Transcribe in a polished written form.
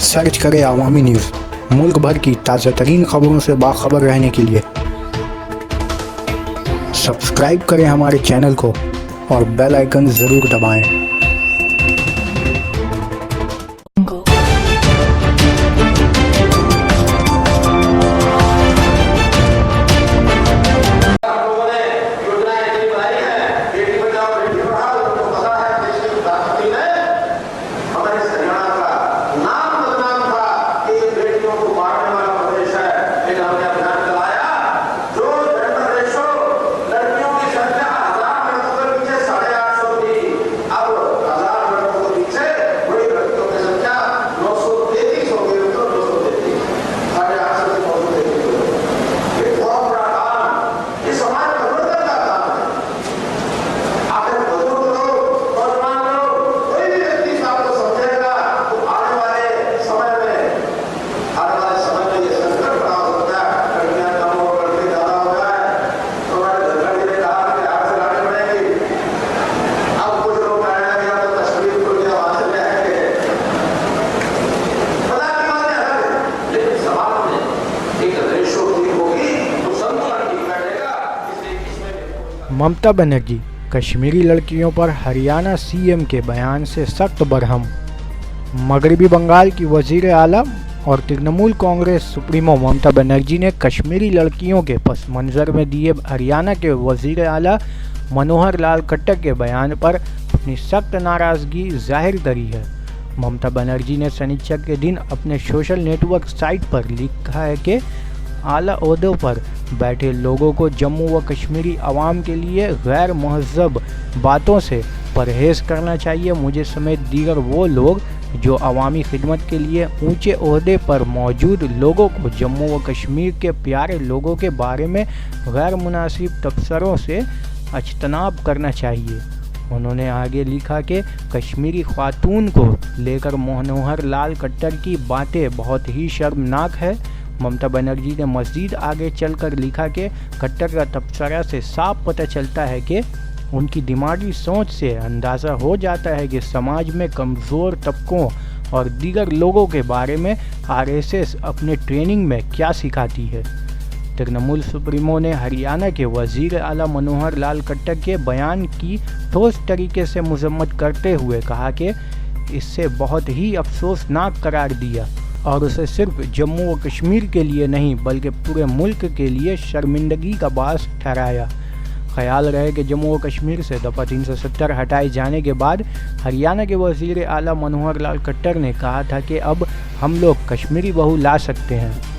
Search करें अवामी news. मुल्क भर की ताज़ा तरीन खबरों से बाखबर रहने के लिए सब्सक्राइब करें हमारे चैनल को और बेल आइकन ज़रूर दबाएं। ममता बनर्जी कश्मीरी लड़कियों पर हरियाणा सीएम के बयान से सख्त बरहम। मगरबी बंगाल की वजीर आला और तृणमूल कांग्रेस सुप्रीमो ममता बनर्जी ने कश्मीरी लड़कियों के पस मंजर में दिए हरियाणा के वजीर आला मनोहर लाल खट्टर के बयान पर अपनी सख्त नाराज़गी जाहिर करी है। ममता बनर्जी ने शनिचर के दिन अपने सोशल नेटवर्क साइट पर लिखा है कि आला ओहदों पर बैठे लोगों को जम्मू व कश्मीरी अवाम के लिए गैर महज़ब बातों से परहेज़ करना चाहिए। मुझे समेत दीगर वो लोग जो अवामी खिदमत के लिए ऊंचे ओहदे पर मौजूद लोगों को जम्मू व कश्मीर के प्यारे लोगों के बारे में गैर मुनासिब तबसरों से अज्तनाब करना चाहिए। उन्होंने आगे लिखा कि कश्मीरी ख़ातून को लेकर मनोहर लाल खट्टर की बातें बहुत ही शर्मनाक है। ममता बनर्जी ने मज़ीद आगे चलकर लिखा कि खट्टर का तबसरा से साफ पता चलता है कि उनकी दिमागी सोच से अंदाज़ा हो जाता है कि समाज में कमज़ोर तबकों और दीगर लोगों के बारे में आरएसएस अपने ट्रेनिंग में क्या सिखाती है। तृणमूल सुप्रीमो ने हरियाणा के वज़ीर आला मनोहर लाल खट्टर के बयान की ठोस तरीके से मजम्मत करते हुए कहा कि इससे बहुत ही अफसोसनाक करार दिया और उसे सिर्फ जम्मू व कश्मीर के लिए नहीं बल्कि पूरे मुल्क के लिए शर्मिंदगी का बास ठहराया। ख्याल रहे कि जम्मू व कश्मीर से दफ़ा 370 हटाए जाने के बाद हरियाणा के वज़ीर आला मनोहर लाल खट्टर ने कहा था कि अब हम लोग कश्मीरी बहू ला सकते हैं।